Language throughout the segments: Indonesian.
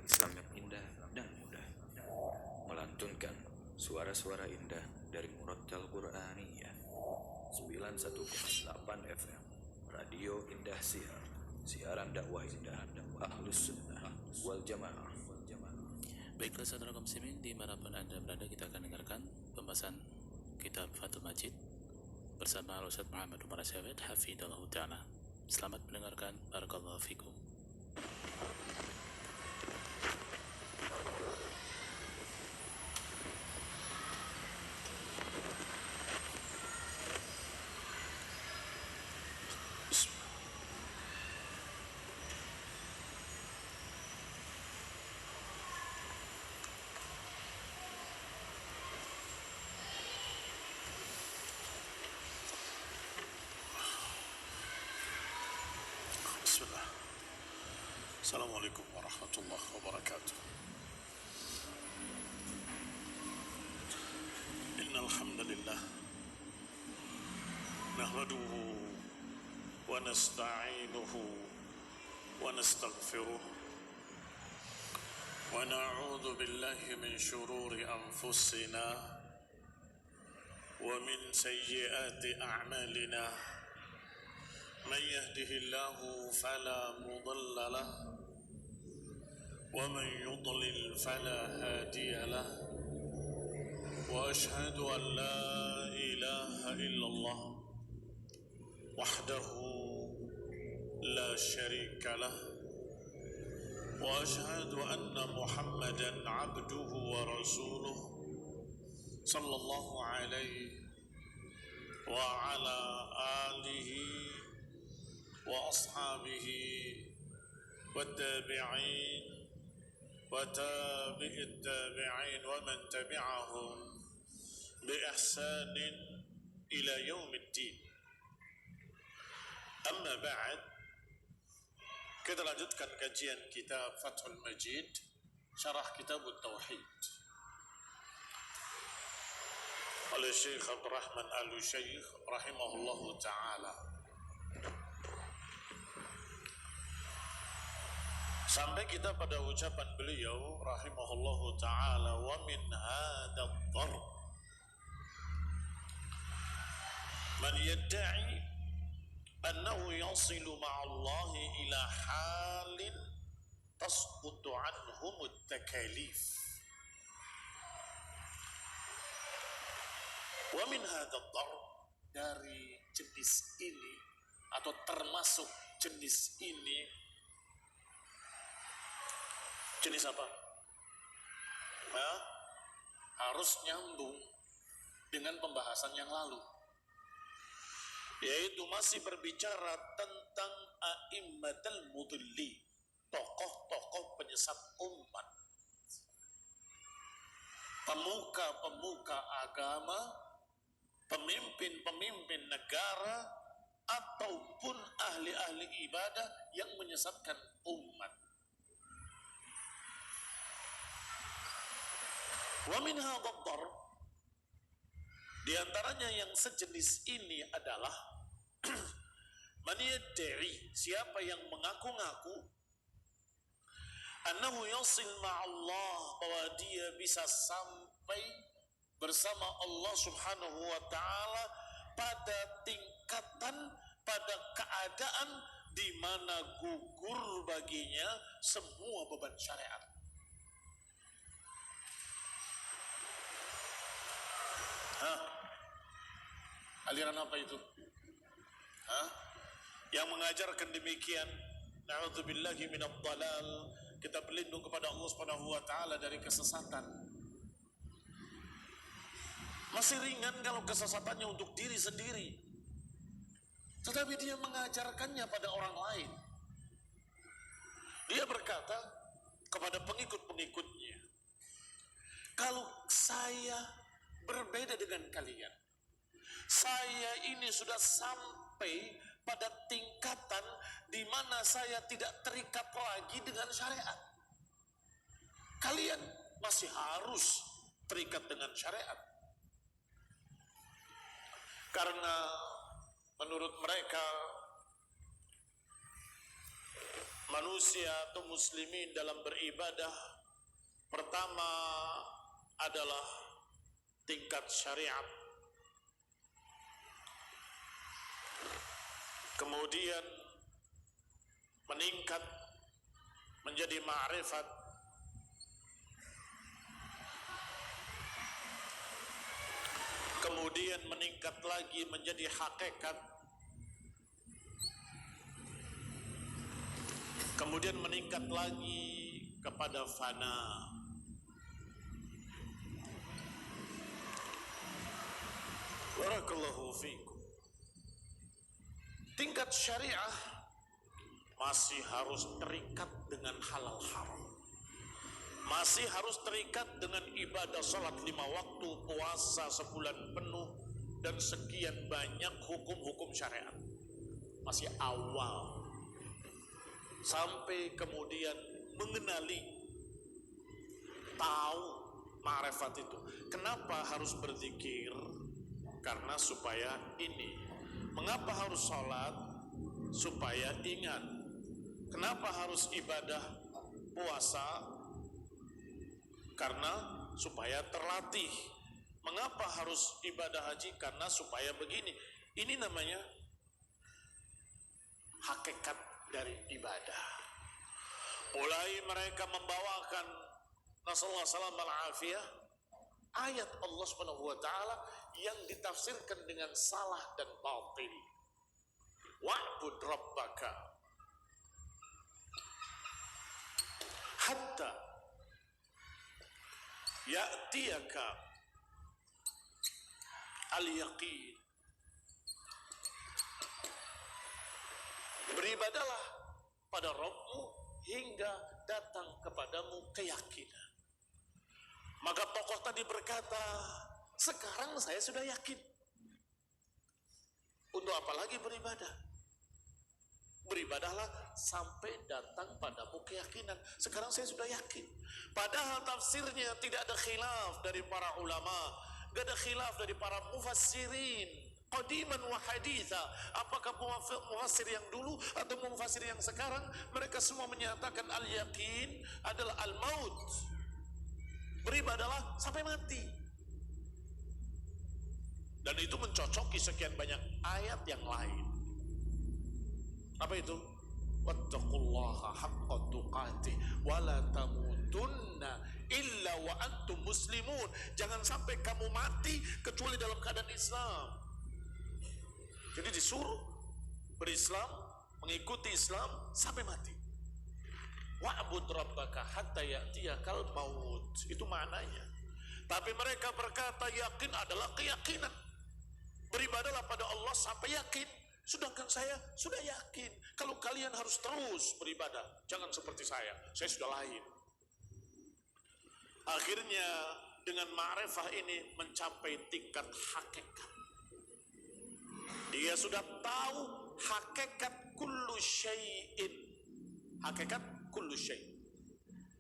sangat indah dan mudah melantunkan suara-suara indah dari Murattal Qur'aniyah 91,8 FM Radio Indah Siar, siaran dakwah indah Ahlus Sunnah wal Jamaah. Baiklah saudara kaum muslimin, dimanapun Anda berada, kita akan dengarkan pembahasan kitab Fathul Majid bersama Ustaz Muhammad Umar Asyawid hafidhahullah ta'ala. Selamat mendengarkan, barakallahu fikum. Assalamualaikum warahmatullahi wabarakatuh. Innal hamdalillah nahmaduhu wa nasta'inuhu wa nastaghfiruh wa na'udzu billahi min shururi anfusina wa min sayyiati a'malina. Man yahdihillahu fala mudilla lahu ومن يضلل فلا هادي له وأشهد أن لا إله إلا الله وحده لا شريك له وأشهد أن محمدا عبده ورسوله صلى الله عليه وعلى آله وأصحابه والتابعين وتابع التابعين ومن تبعهم بإحسان إلى يوم الدين. أما بعد, kita lanjutkan kajian kitab Fathul Majid, syarah kitab Tauhid oleh Syekh Abdul Rahman Al-Syekh rahimahullahu ta'ala. Sampai kita pada ucapan beliau rahimahullahu ta'ala, wa min hadha dharb man yadda'i annahu yasilu ma'allahi ila halin tasqutu anhumut takalif. Wa min hadha dharb, dari jenis ini atau termasuk jenis ini. Jenis apa? Harus nyambung dengan pembahasan yang lalu, yaitu masih berbicara tentang a'immatul mudilli, tokoh-tokoh penyesat umat, pemuka-pemuka agama, pemimpin-pemimpin negara, ataupun ahli-ahli ibadah yang menyesatkan umat. Wa min hadha dharb, di antaranya yang sejenis ini adalah man yadda'i, siapa yang mengaku-ngaku annahu yasil ma'allah, bahwa dia bisa sampai bersama Allah subhanahu wa ta'ala pada tingkatan, pada keadaan di mana gugur baginya semua beban syariat. Aliran apa itu? Yang mengajarkan demikian, na'udzubillahi minadh dhalal, kita berlindung kepada Allah Subhanahu wa taala dari kesesatan. Masih ringan kalau kesesatannya untuk diri sendiri, tetapi dia mengajarkannya pada orang lain. Dia berkata kepada pengikut-pengikutnya, kalau saya berbeda dengan kalian, saya ini sudah sampai pada tingkatan di mana saya tidak terikat lagi dengan syariat. Kalian masih harus terikat dengan syariat. Karena menurut mereka manusia atau muslimin dalam beribadah, pertama adalah tingkat syariat, kemudian meningkat menjadi ma'rifat, kemudian meningkat lagi menjadi hakikat, kemudian meningkat lagi kepada fana. Barakallahu fiikum. Tingkat syariah masih harus terikat dengan halal haram, masih harus terikat dengan ibadah salat 5 waktu, puasa sebulan penuh, dan sekian banyak hukum-hukum syariat. Masih awal, sampai kemudian mengenali, tahu ma'rifat itu. Kenapa harus berzikir? Karena supaya ini. Mengapa harus sholat? Supaya ingat. Kenapa harus ibadah puasa? Karena supaya terlatih. Mengapa harus ibadah haji? Karena supaya begini. Ini namanya hakikat dari ibadah. Mulai mereka membawakan Rasulullah sallallahu alaihi wasallam ayat Allah Subhanahu wa taala yang ditafsirkan dengan salah dan batil. Wa'bud rabbaka hatta ya'tiyaka al-yaqin. Beribadalah pada Rabbmu hingga datang kepadamu keyakinan. Maka tokoh tadi berkata, sekarang saya sudah yakin. Untuk apa lagi beribadah? Beribadahlah sampai datang padamu keyakinan. Sekarang saya sudah yakin. Padahal tafsirnya tidak ada khilaf dari para ulama, tidak ada khilaf dari para mufassirin qadiman wa haditha. Apakah mufassir yang dulu atau mufassir yang sekarang, mereka semua menyatakan al-yaqin adalah al-maut. Beribadalah sampai mati. Dan itu mencocoki sekian banyak ayat yang lain. Apa itu? Wattaqullaha haqqa tuqatih wa la tamutunna illa wa antum muslimun. Jangan sampai kamu mati kecuali dalam keadaan Islam. Jadi disuruh berislam, mengikuti Islam sampai mati. Wa'bud rabbaka hatta ya'tiyakal maut. Itu maknanya. Tapi mereka berkata yakin adalah keyakinan. Beribadahlah pada Allah sampai yakin. Sedangkan saya sudah yakin. Kalau kalian harus terus beribadah, jangan seperti saya sudah lain. Akhirnya dengan ma'rifah ini mencapai tingkat hakikat. Dia sudah tahu hakikat kullu syai'in. Hakikat kullu syai'.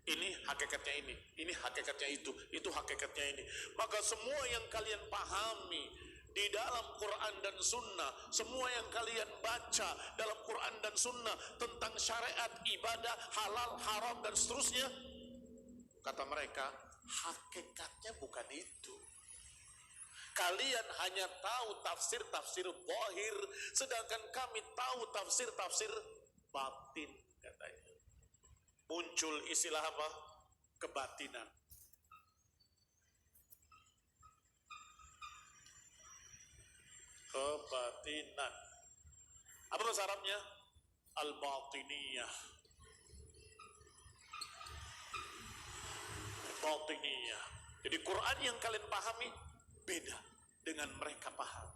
Ini hakikatnya ini hakikatnya itu hakikatnya ini. Maka semua yang kalian pahami di dalam Quran dan Sunnah, semua yang kalian baca dalam Quran dan Sunnah tentang syariat, ibadah, halal, haram dan seterusnya, kata mereka, hakikatnya bukan itu. Kalian hanya tahu tafsir-tafsir zahir, sedangkan kami tahu tafsir-tafsir batin, katanya. Muncul istilah apa? Kebatinan. Kebatinan. Apa bahasa Arabnya? Al-batiniyah. Batiniyah. Jadi Quran yang kalian pahami beda dengan mereka paham.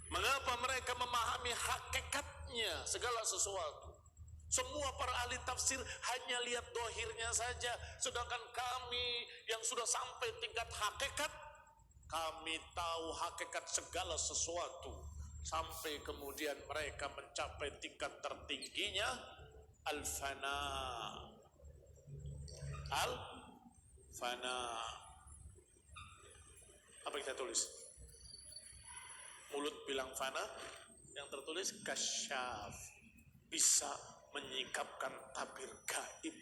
Mengapa mereka memahami hakikatnya segala sesuatu? Semua para ahli tafsir hanya lihat dohirnya saja, sedangkan kami yang sudah sampai tingkat hakikat, kami tahu hakikat segala sesuatu. Sampai kemudian mereka mencapai tingkat tertingginya al-fana. Al-fana. Apa yang kita tulis? Mulut bilang fana, yang tertulis kasyaf, bisa menyikapkan tabir gaib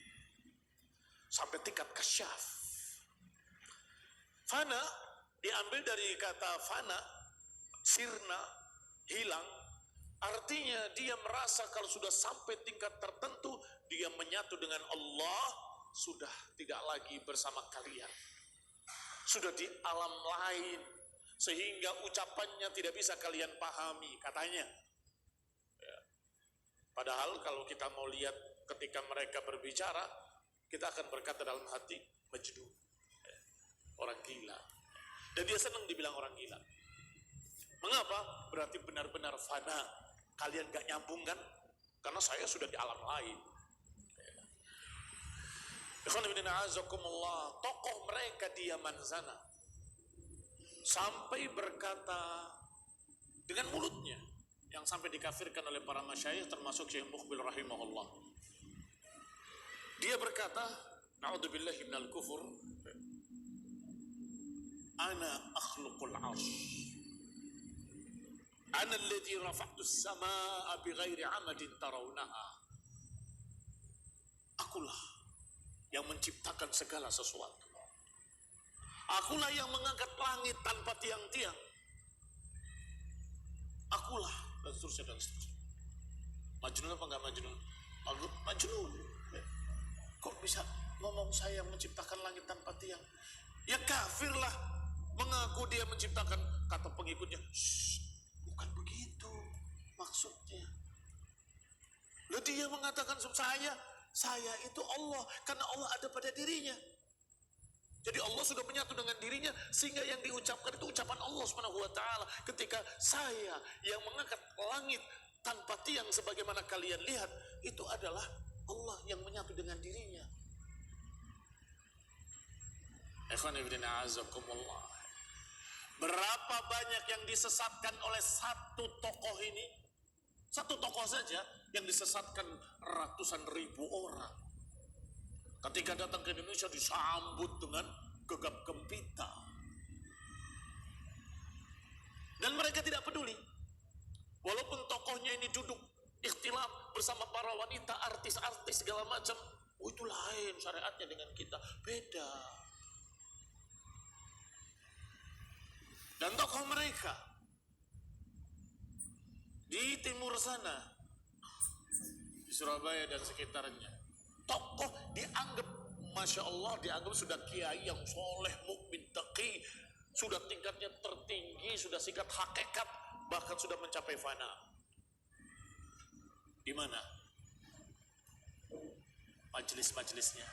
sampai tingkat kasyaf. Fana diambil dari kata fana, sirna, hilang. Artinya dia merasa kalau sudah sampai tingkat tertentu, dia menyatu dengan Allah, sudah tidak lagi bersama kalian. Sudah di alam lain, sehingga ucapannya tidak bisa kalian pahami, katanya. Ya. Padahal kalau kita mau lihat ketika mereka berbicara, kita akan berkata dalam hati, Majnun, orang gila. Dan dia senang dibilang orang gila. Mengapa? Berarti benar-benar fana. Kalian gak nyambung kan? Karena saya sudah di alam lain. Tokoh mereka di Yaman sana sampai berkata dengan mulutnya, yang sampai dikafirkan oleh para masyayikh termasuk Syekh Muqbil rahimahullah. Dia berkata, na'udzubillahi minal kufur, ana akhluqul 'arsy, ana alladhi rafa'tu as-samaa'a bighairi 'amadin tarawnaha. Akulah yang menciptakan segala sesuatu. Akulah yang mengangkat langit tanpa tiang-tiang. Akulah, dan seterusnya dan seterusnya. Majnun apa enggak majnun? Majnun. Kok bisa ngomong saya menciptakan langit tanpa tiang? Ya kafirlah, mengaku dia menciptakan. Kata pengikutnya, bukan begitu maksudnya. Lalu dia mengatakan, saya itu Allah, karena Allah ada pada dirinya. Jadi Allah sudah menyatu dengan dirinya, sehingga yang diucapkan itu ucapan Allah Subhanahu wa ta'ala. Ketika saya yang mengangkat langit tanpa tiang sebagaimana kalian lihat, itu adalah Allah yang menyatu dengan dirinya. Berapa banyak yang disesatkan oleh satu tokoh ini? Satu tokoh saja yang disesatkan ratusan ribu orang. Ketika datang ke Indonesia disambut dengan gegap gempita. Dan mereka tidak peduli. Walaupun tokohnya ini duduk ikhtilaf bersama para wanita, artis-artis segala macam. Oh, itu lain syariatnya dengan kita. Beda. Dan tokoh mereka di timur sana, di Surabaya dan sekitarnya, tokoh dianggap, Masya Allah, dianggap sudah kiai yang soleh, mukmin, taqi, sudah tingkatnya tertinggi, sudah tingkat hakikat, bahkan sudah mencapai fana. Di mana majelis-majelisnya?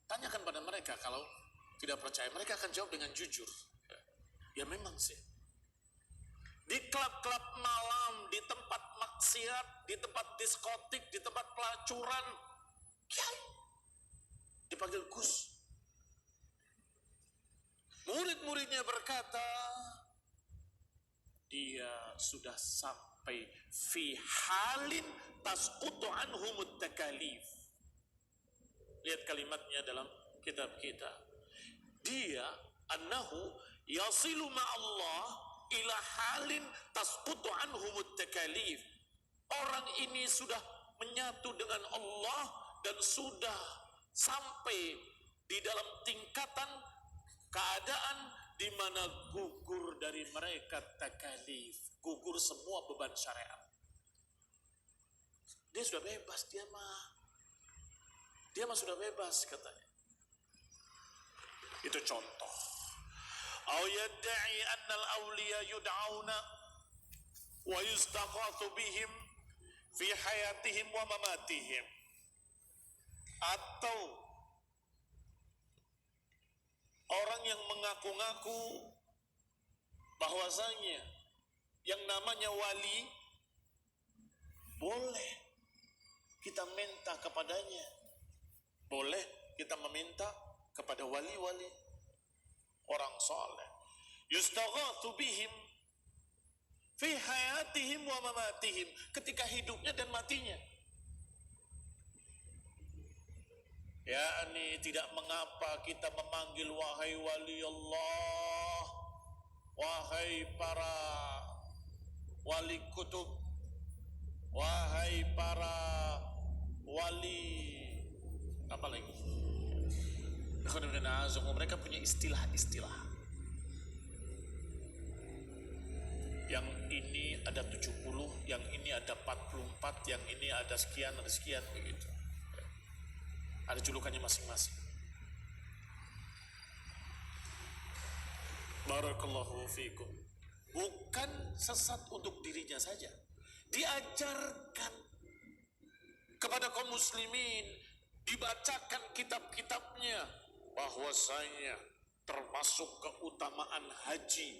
Tanyakan pada mereka. Kalau tidak percaya, mereka akan jawab dengan jujur. Ya memang sih. Di klub-klub malam, di tempat maksiat, di tempat diskotik, di tempat pelacuran, kiai dipanggil Gus. Murid-muridnya berkata, dia sudah sampai fi halin tasqutu anhumut takalif. Lihat kalimatnya dalam kitab kita. Dia annahu yasilu ma'allah ila halin tasqutu anhumut takalif. Orang ini sudah menyatu dengan Allah dan sudah sampai di dalam tingkatan keadaan di mana gugur dari mereka takalif, gugur semua beban syariat. Dia sudah bebas, dia mah sudah bebas katanya. Itu contoh. Au yad'i anna al-awliya yud'auna wa yustaghathu bihim fi hayatihim wa mamatihim. Atau orang yang mengaku-ngaku bahwasanya yang namanya wali boleh kita minta kepadanya, boleh kita meminta kepada wali-wali orang saleh. Yustaghatsu bihim fi hayatihim wa mamatihim, ketika hidupnya dan matinya. yakni tidak mengapa kita memanggil wahai wali Allah, wahai para wali kutub, wahai para wali, apa lagi? Mereka punya istilah-istilah. Yang ini ada 70, yang ini ada 44, yang ini ada sekian, begitu. Ada julukannya masing-masing. Barakallahu fikum. Bukan sesat untuk dirinya saja, diajarkan kepada kaum muslimin, dibacakan kitab-kitabnya, bahwasanya termasuk keutamaan haji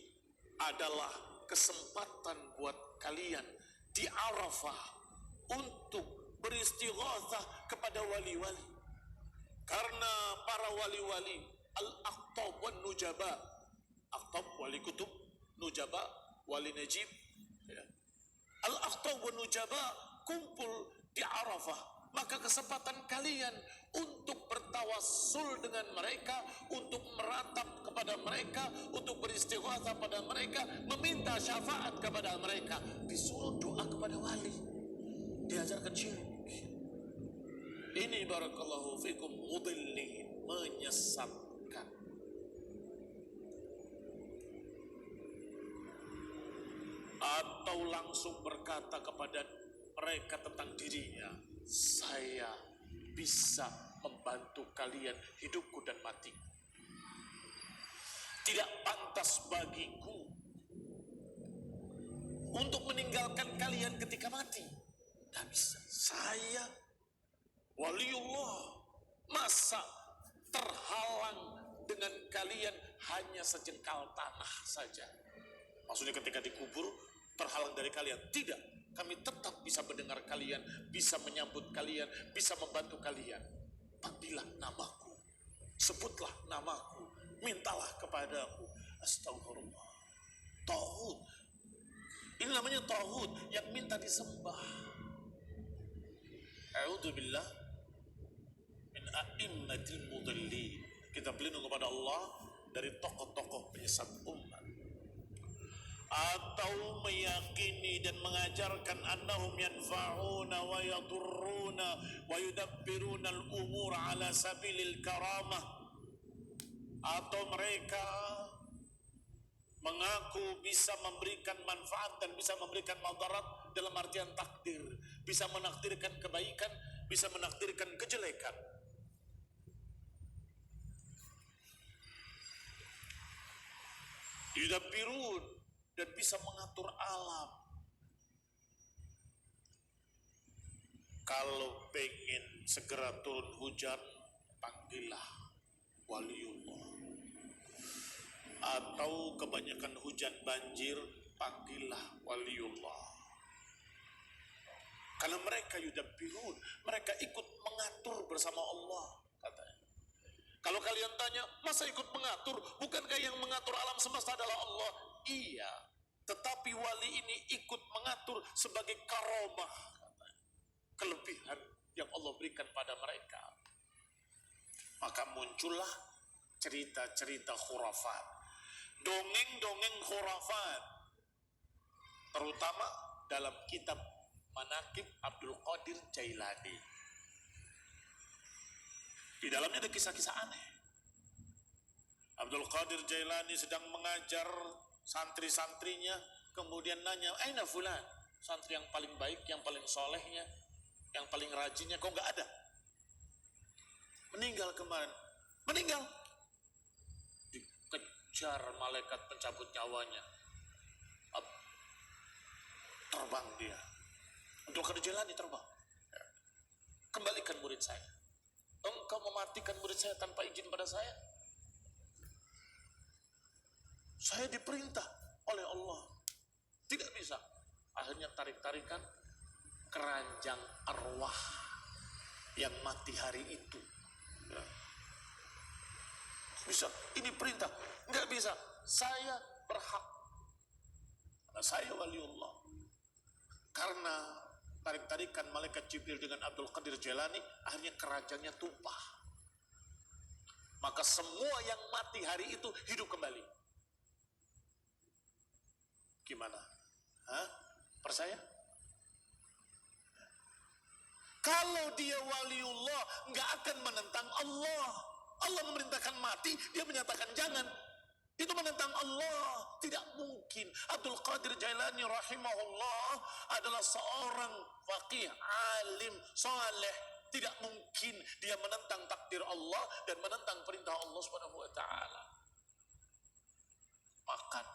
adalah kesempatan buat kalian di Arafah untuk beristighatsah kepada wali-wali. Karena para wali-wali al-aqtab wan nujaba, aqtab wali kutub, nujaba wali najib, ya. Al-aqtab wan nujaba kumpul di Arafah. Maka kesempatan kalian untuk bertawassul dengan mereka, untuk meratap kepada mereka, untuk beristighatsah pada mereka, meminta syafaat kepada mereka, disuruh doa kepada wali, diajarkan syirik. Ini barakallahu fikum mudillin, menyesatkan. Atau langsung berkata kepada mereka tentang dirinya, saya bisa membantu kalian hidupku dan matiku. Tidak pantas bagiku untuk meninggalkan kalian ketika mati. Tidak bisa. Saya waliullah, masa terhalang dengan kalian hanya sejengkal tanah saja. Maksudnya ketika dikubur terhalang dari kalian. Tidak. Kami tetap bisa mendengar kalian, bisa menyambut kalian, bisa membantu kalian. Panggillah namaku, sebutlah namaku, mintalah kepadaku. Astagfirullah. Tauhid. Ini namanya tauhid, yang minta disembah. A'udzubillah min a'immatil mudallin. Kita berlindung kepada Allah dari tokoh-tokoh penyesat umat. Atau meyakini dan mengajarkan annahum yanfa'una wa yadurruna wa yudabbiruna al-umur ala sabilil karamah. Atau mereka mengaku bisa memberikan manfaat dan bisa memberikan madarat dalam artian takdir, bisa menakdirkan kebaikan, bisa menakdirkan kejelekan. Yudabbirun, dan bisa mengatur alam. Kalau pengen segera turun hujan, panggillah waliullah. Atau kebanyakan hujan banjir, panggillah waliullah. Karena mereka yudabbirun, mereka ikut mengatur bersama Allah, katanya. Kalau kalian tanya, masa ikut mengatur? Bukankah yang mengatur alam semesta adalah Allah? Iya, tetapi wali ini ikut mengatur sebagai karomah, kelebihan yang Allah berikan pada mereka. Maka muncullah cerita-cerita khurafat, dongeng-dongeng khurafat, terutama dalam kitab Manaqib Abdul Qadir Jailani. Di dalamnya ada kisah-kisah aneh. Abdul Qadir Jailani sedang mengajar santri-santrinya, kemudian nanya, aina fulan? Santri yang paling baik, yang paling solehnya, yang paling rajinnya, kok nggak ada? Meninggal kemarin. Meninggal. Dikejar malaikat pencabut nyawanya. Terbang dia. Abdul Qadir Jailani terbang. Kembalikan murid saya. Engkau mematikan murid saya tanpa izin pada saya? Saya diperintah oleh Allah. Tidak bisa. Akhirnya tarik-tarikan keranjang arwah yang mati hari itu. Ya. Bisa. Ini perintah. Enggak bisa. Saya berhak. Karena saya waliullah. Karena tarik-tarikan malaikat Jibril dengan Abdul Qadir Jailani, akhirnya keranjangnya tumpah. Maka semua yang mati hari itu hidup kembali. Gimana? Hah? Percaya? Kalau dia waliullah, nggak akan menentang Allah. Allah memerintahkan mati, dia menyatakan jangan. Itu menentang Allah. Tidak mungkin. Abdul Qadir Jailani rahimahullah adalah seorang faqih, alim, saleh. Tidak mungkin dia menentang takdir Allah dan menentang perintah Allah Subhanahu wa taala. Makan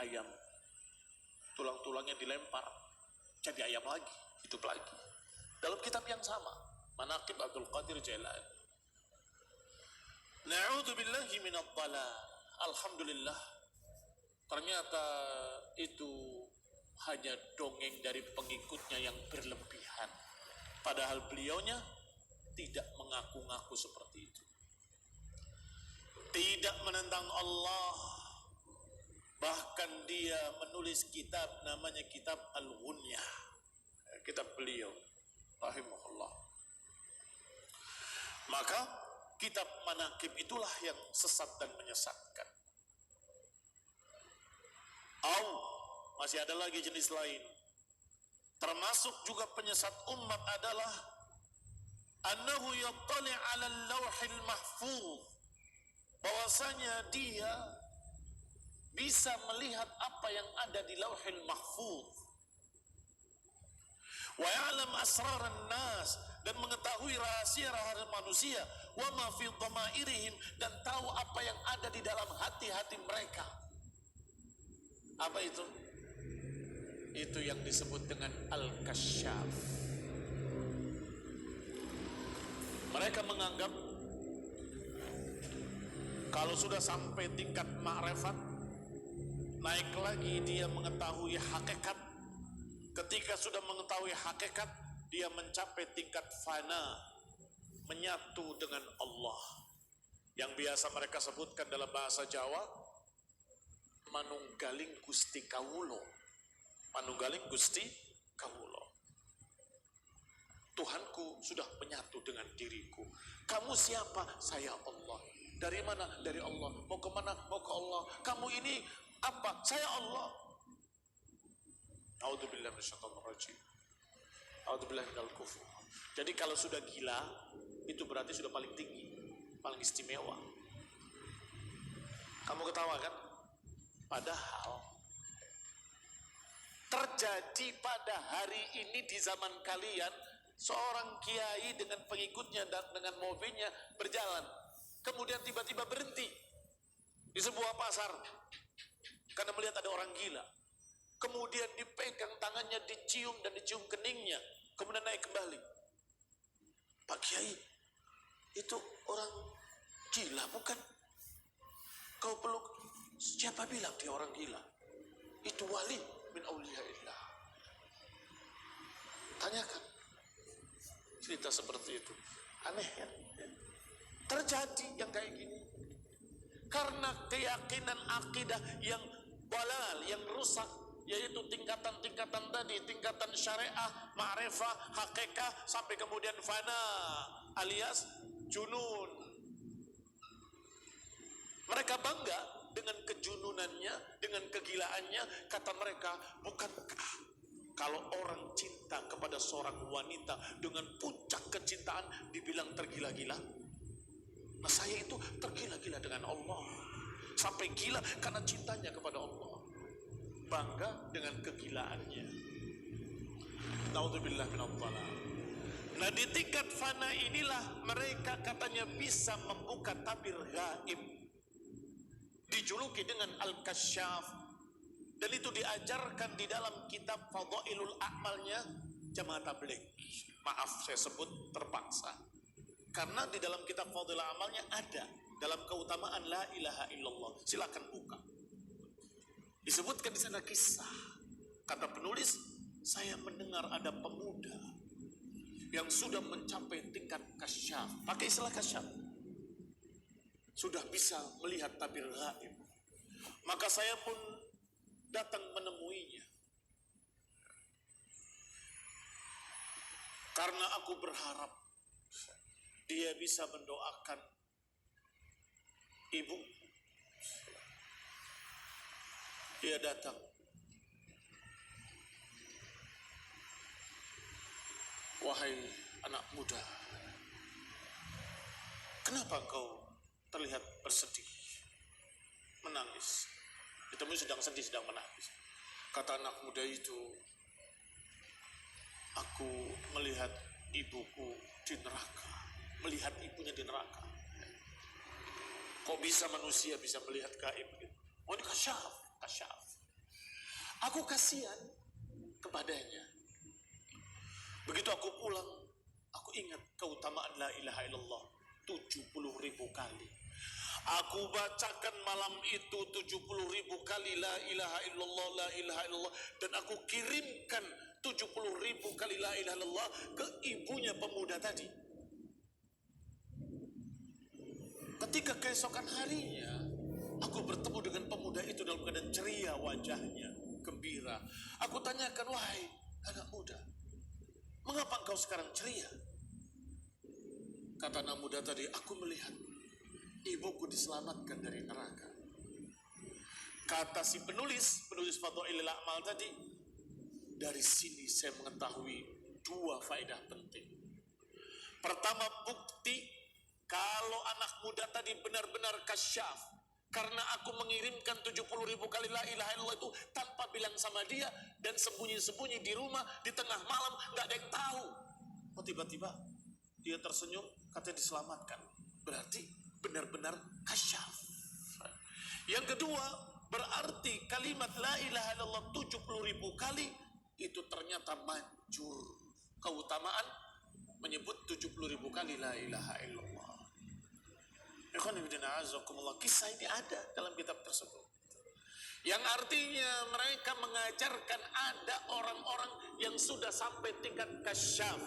ayam, tulang-tulangnya dilempar jadi ayam lagi, hidup lagi. Dalam kitab yang sama, Manaqib Abdul Qadir Jailani. Na'udzubillahi minadh dhalal. Alhamdulillah, ternyata itu hanya dongeng dari pengikutnya yang berlebihan. Padahal beliaunya tidak mengaku-ngaku seperti itu. Tidak menentang Allah. Bahkan dia menulis kitab namanya kitab Al-Ghunyah. Kitab beliau rahimahullah. Maka kitab Manaqib itulah yang sesat dan menyesatkan. Masih ada lagi jenis lain. Termasuk juga penyesat umat adalah annahu yattali' 'ala al-lawhil mahfuz. Bahwasanya dia bisa melihat apa yang ada di lauhil mahfuz. Wa ya'lam asraran nas, dan mengetahui rahasia-rahasia manusia, wa ma fi dhamairihim, dan tahu apa yang ada di dalam hati-hati mereka. Apa itu? Itu yang disebut dengan Al-Kasyaf. Mereka menganggap kalau sudah sampai tingkat ma'rifat, naik lagi dia mengetahui hakikat. Ketika sudah mengetahui hakikat, dia mencapai tingkat fana, menyatu dengan Allah. Yang biasa mereka sebutkan dalam bahasa Jawa, manunggaling Gusti Kawulo. Manunggaling Gusti Kawulo. Tuhanku sudah menyatu dengan diriku. Kamu siapa? Saya Allah. Dari mana? Dari Allah. Mau kemana? Mau ke Allah. Kamu ini apa? Saya Allah. A'udzubillahi minasyaitonir rajim. A'udzubillahi minal kufur. Jadi kalau sudah gila, itu berarti sudah paling tinggi, paling istimewa. Kamu ketawa kan? Padahal terjadi pada hari ini di zaman kalian, seorang kiai dengan pengikutnya dan dengan mobilnya berjalan, kemudian tiba-tiba berhenti di sebuah pasar karena melihat ada orang gila. Kemudian dipegang tangannya, dicium dan dicium keningnya, kemudian naik kembali. Pak Kiai, itu orang gila bukan? Kau peluk, siapa bilang dia orang gila? Itu wali min auliyaillah. Tanyakan. Cerita seperti itu. Aneh ya? Terjadi yang kayak gini. Karena keyakinan akidah yang balal, yang rusak, yaitu tingkatan-tingkatan tadi, tingkatan syariah, ma'rifah, hakikat, sampai kemudian fana, alias junun. Mereka bangga dengan kejununannya, dengan kegilaannya. Kata mereka, bukankah kalau orang cinta kepada seorang wanita dengan puncak kecintaan dibilang tergila-gila? Nah, saya itu tergila-gila dengan Allah, sampai gila karena cintanya kepada Allah. Bangga dengan kegilaannya. Naudzubillah minadh dhalal. Nah, di tingkat fana inilah mereka katanya bisa membuka tabir gaib, dijuluki dengan Al-Kasyaf, dan itu diajarkan di dalam kitab Fadhailul A'malnya Jamaah Tabligh. Maaf saya sebut terpaksa, karena di dalam kitab Fadhailul A'malnya ada dalam keutamaan la ilaha illallah. Silakan buka. Disebutkan di sana kisah. Kata penulis, saya mendengar ada pemuda yang sudah mencapai tingkat kasyaf. Pakai istilah kasyaf. Sudah bisa melihat tabir gaib. Maka saya pun datang menemuinya. Karena aku berharap dia bisa mendoakan ibu. Dia datang. Wahai anak muda, kenapa engkau terlihat bersedih, menangis? Ditemui sedang sedih, sedang menangis. Kata anak muda itu, aku melihat ibuku di neraka, melihat ibunya di neraka. Kok bisa manusia bisa melihat gaib? Oh, ini kasyaf. Aku kasihan kepadanya. Begitu aku pulang, aku ingat keutamaan la ilaha illallah 70.000 kali. Aku bacakan malam itu 70.000 kali la ilaha illallah, la ilaha illallah. Dan aku kirimkan 70.000 kali la ilaha illallah ke ibunya pemuda tadi. Ketika keesokan harinya, aku bertemu dengan pemuda itu dalam keadaan ceria wajahnya, gembira. Aku tanyakan, wahai anak muda, mengapa engkau sekarang ceria? Kata anak muda tadi, aku melihat ibuku diselamatkan dari neraka. Kata si penulis Fadhailul A'mal tadi, dari sini saya mengetahui dua faedah penting. Pertama, bukti kalau anak muda tadi benar-benar kasyaf, karena aku mengirimkan 70.000 kali la ilaha illallah itu tanpa bilang sama dia, dan sembunyi-sembunyi di rumah di tengah malam, nggak ada yang tahu. Oh, tiba-tiba dia tersenyum, katanya diselamatkan. Berarti benar-benar kasyaf. Yang kedua, berarti kalimat la ilaha illallah 70.000 kali itu ternyata manjur. Keutamaan menyebut 70.000 kali la ilaha illallah. Kisah ini ada dalam kitab tersebut. Yang artinya mereka mengajarkan ada orang-orang yang sudah sampai tingkat kasyaf,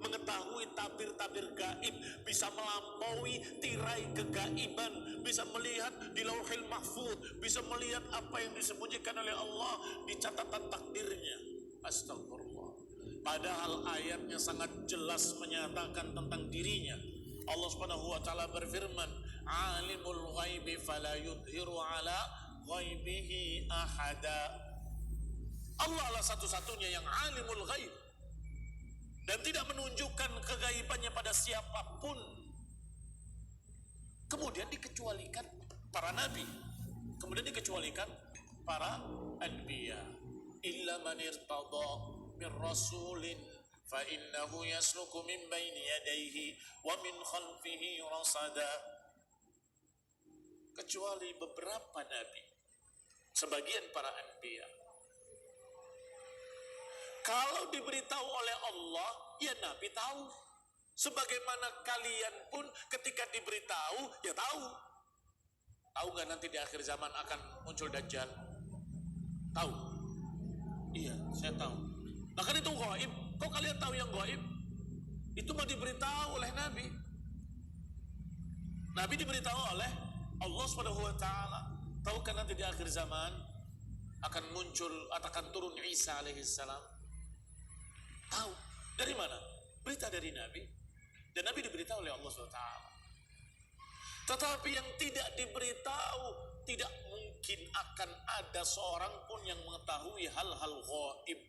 mengetahui tabir-tabir gaib, bisa melampaui tirai kegaiban, bisa melihat di Lauhil Mahfuz, bisa melihat apa yang disembunyikan oleh Allah di catatan takdirnya. Astagfirullah. Padahal ayatnya sangat jelas menyatakan tentang dirinya. Allah Subhanahu wa taala berfirman, "Alimul ghaibi fala yudhiru ala ghaibihi ahada." Allah lah satu-satunya yang alimul ghaib dan tidak menunjukkan kegaibannya pada siapapun. Kemudian dikecualikan para nabi, kemudian dikecualikan para anbiya. Illa man irtada min rasulin fa innahu yasluku min baini yadayhi wa min khalfihi rasada. Kecuali beberapa nabi, sebagian para anbiya. Kalau diberitahu oleh Allah, ya nabi tahu. Sebagaimana kalian pun ketika diberitahu, ya tahu. Tahu nggak nanti di akhir zaman akan muncul Dajjal? Tahu? Iya, saya tahu. Bahkan itu gaib. Kok kalian tahu yang gaib? Itu mau diberitahu oleh Nabi. Nabi diberitahu oleh Allah Subhanahu wa taala. Tahu kan nanti di akhir zaman akan muncul, akan turun Isa alaihissalam? Tahu. Dari mana? Berita dari Nabi. Dan Nabi diberitahu oleh Allah Subhanahu wa taala. Tetapi yang tidak diberitahu, tidak mungkin akan ada seorang pun yang mengetahui hal-hal gaib.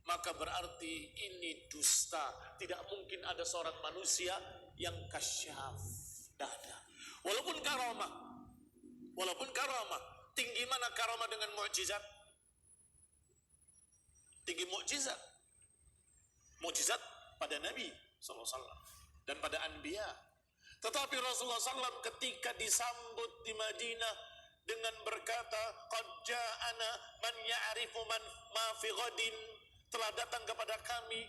Maka berarti ini dusta. Tidak mungkin ada seorang manusia yang kasyaf. Tidak ada. Walaupun karamah, tinggi mana karamah dengan mukjizat? Tinggi mukjizat. Mukjizat pada Nabi SAW dan pada anbiya. Tetapi Rasulullah SAW ketika disambut di Madinah dengan berkata, "Qad ja'ana man ya'rifu man ma fi ghadin." Telah datang kepada kami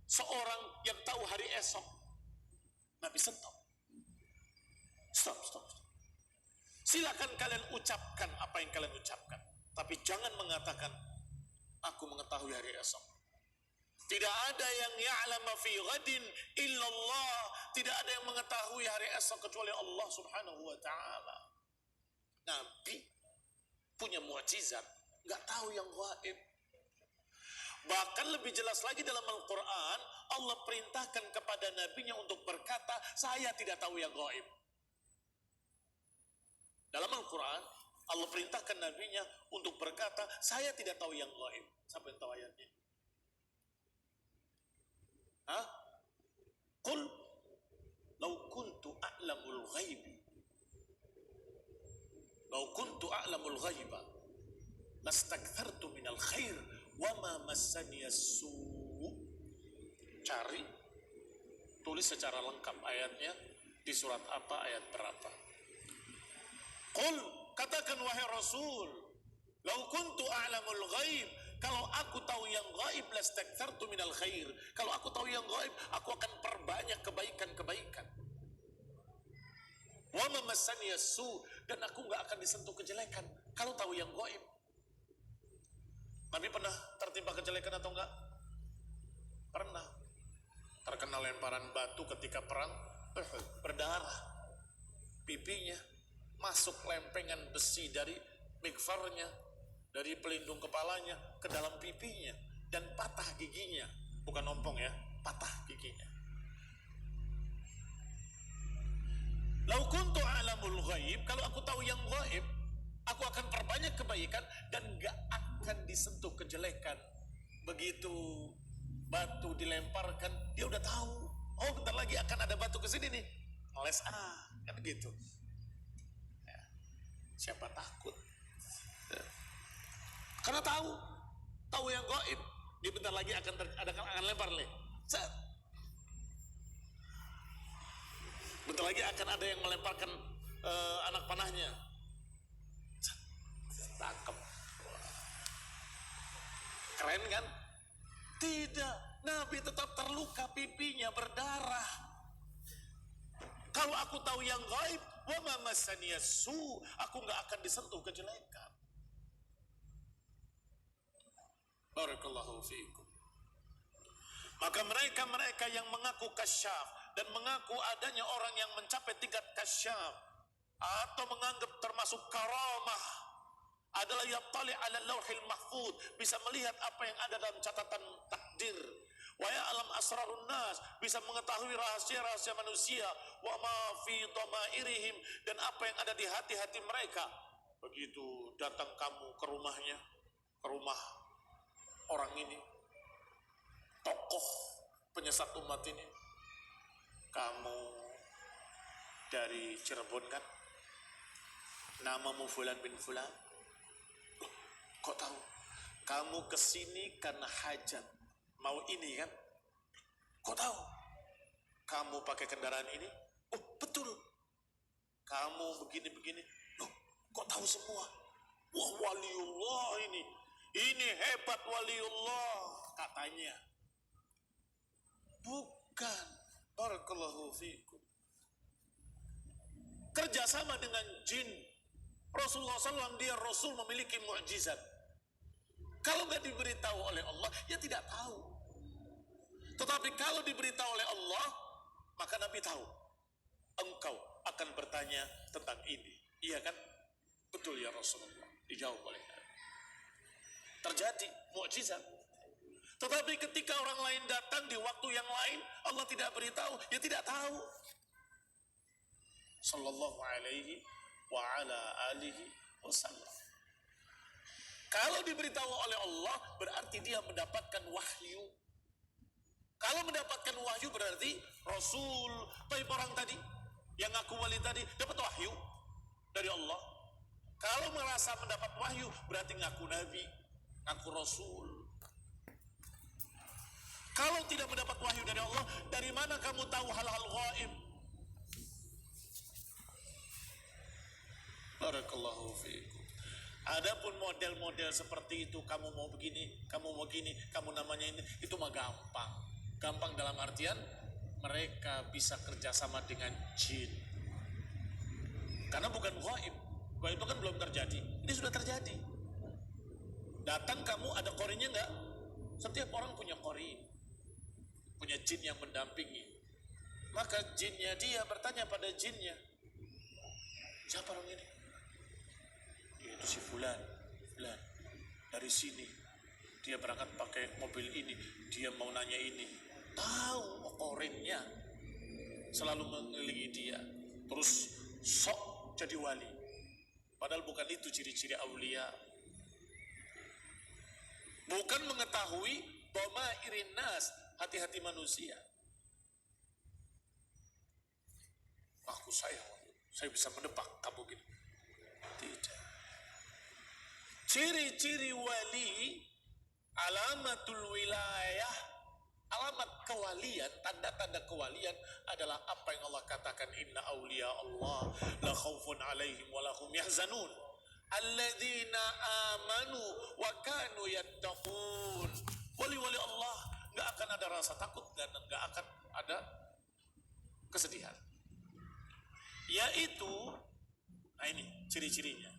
seorang yang tahu hari esok. Nabi stop. Silakan kalian ucapkan apa yang kalian ucapkan, tapi jangan mengatakan aku mengetahui hari esok. Tidak ada yang ya'lama fi ghadin illallah. Tidak ada yang mengetahui hari esok kecuali Allah Subhanahu wa taala. Nabi punya mukjizat, enggak tahu yang gaib. Bahkan lebih jelas lagi dalam Al-Quran, Allah perintahkan kepada nabinya untuk berkata, saya tidak tahu yang gaib. Dalam Al-Quran, Allah perintahkan nabinya untuk berkata, saya tidak tahu yang gaib. Siapa yang tahu ayatnya? Hah? ghaibi. Lau kuntu a'lamul ghaiba lastakthartu minal khair wa ma massani as-su'. Cari, tulis secara lengkap ayatnya di surat apa, ayat berapa. Qul, katakan wahai Rasul, lau kuntu a'lamul ghaib, kalau aku tahu yang gaib lastakthartu minal khair. Kalau aku tahu yang gaib, aku akan perbanyak kebaikan-kebaikan. Wa ma massani as-su', dan aku enggak akan disentuh kejelekan kalau tahu yang gaib. Nabi pernah tertimpa kejelekan atau enggak? Pernah. Terkena lemparan batu ketika perang, berdarah. Pipinya masuk lempengan besi dari mikfarnya, dari pelindung kepalanya ke dalam pipinya, dan patah giginya. Bukan ompong ya, patah giginya. Lau kuntu a'lamul ghaib, kalau aku tahu yang gaib, aku akan perbanyak kebaikan dan gak akan disentuh kejelekan. Begitu batu dilemparkan, dia udah tahu, oh bentar lagi akan ada batu kesini nih, ngeles kan gitu. Ya, siapa takut? Ya. Karena tahu yang gaib, dia bentar lagi akan lempar nih. Bentar lagi akan ada yang melemparkan anak panahnya. Tangkap. Keren kan? Tidak, Nabi tetap terluka, pipinya berdarah. Kalau aku tahu yang gaib, wa ma massani as-su', aku enggak akan disentuh kejelekan. Barakallahu fiikum. Maka mereka yang mengaku kasyaf dan mengaku adanya orang yang mencapai tingkat kasyaf atau menganggap termasuk karamah adalah yattali' ala lauhil mahfuz, bisa melihat apa yang ada dalam catatan takdir. Wa ya'lam asrarun nas, bisa mengetahui rahasia-rahasia manusia. Wa ma fi dhamairihim, dan apa yang ada di hati-hati mereka. Begitu datang kamu ke rumahnya, ke rumah orang ini, tokoh penyesat umat ini, kamu dari Cirebon kan? Namamu Fulan bin Fulan. Loh, kok tahu? Kamu kesini karena hajat, mau ini kan? Kok tahu? Kamu pakai kendaraan ini? Oh betul. Kamu begini-begini. Loh, kok tahu semua? Wah, waliullah ini hebat waliullah katanya. Bukan. Barakallahu fiikum. Kerjasama dengan jin. Rasulullah SAW, dia Rasul memiliki mukjizat. Kalau nggak diberitahu oleh Allah, ya tidak tahu. Tetapi kalau diberitahu oleh Allah, maka Nabi tahu. Engkau akan bertanya tentang ini. Iya kan? Betul ya Rasulullah. Dijawab oleh Nabi. Terjadi mukjizat. Tetapi ketika orang lain datang di waktu yang lain, Allah tidak beritahu, ya tidak tahu. Sallallahu alaihi wa ala alihi wasallam. Kalau diberitahu oleh Allah, berarti dia mendapatkan wahyu. Kalau mendapatkan wahyu berarti Rasul, baik orang tadi, yang ngaku wali tadi, dapat wahyu dari Allah. Kalau merasa mendapat wahyu, berarti ngaku Nabi, ngaku Rasul. Kalau tidak mendapat wahyu dari Allah, dari mana kamu tahu hal-hal gaib? Barakallahu fiikum. Adapun model-model seperti itu, kamu mau begini, kamu mau gini, kamu namanya ini, itu mah gampang. Gampang dalam artian mereka bisa kerjasama dengan jin. Karena bukan gaib. Gaib itu kan belum terjadi. Ini sudah terjadi. Datang kamu ada qorinya enggak? Setiap orang punya qori, punya jin yang mendampingi. Maka jinnya dia bertanya pada jinnya, siapa orang ini? Itu si Fulan dari sini, dia berangkat pakai mobil ini, dia mau nanya ini. Tahu orangnya, selalu mengelilingi dia, terus sok jadi wali. Padahal bukan itu ciri-ciri aulia. Bukan mengetahui bahwa irinas, hati-hati manusia. Aku sayang saya bisa menebak kamu gini. Tidak. Ciri-ciri wali, alamatul wilayah, alamat kewalian, tanda-tanda kewalian adalah apa yang Allah katakan, inna awliya Allah la khaufun alaihim wa lahum yahzanun alladzina amanu wa kanu yattaqun. Wali-wali Allah enggak akan ada rasa takut dan enggak akan ada kesedihan. Yaitu, nah ini ciri-cirinya.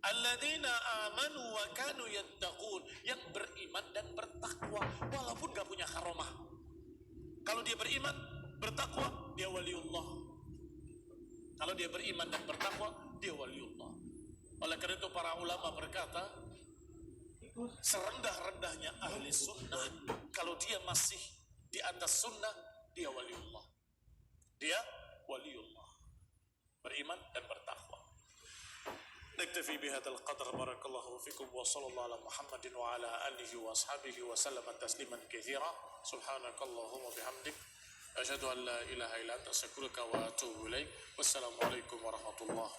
Alladzina amanu wa kanu yattaqun, yang beriman dan bertakwa walaupun gak punya karomah. Kalau dia beriman, bertakwa, dia waliullah. Kalau dia beriman dan bertakwa, dia waliullah. Oleh karena itu para ulama berkata, serendah-rendahnya ahli sunnah, kalau dia masih di atas sunnah, dia waliullah. Dia waliullah, beriman dan bertakwa. نكتفي بهذا القدر. بارك الله فيكم وصلى الله على محمد وعلى آله وأصحابه وسلم تسليما كثيرا. سبحانك اللهم وبحمدك أشهد أن لا إله إلا أنت أستغفرك وأتوب إليك. والسلام عليكم ورحمة الله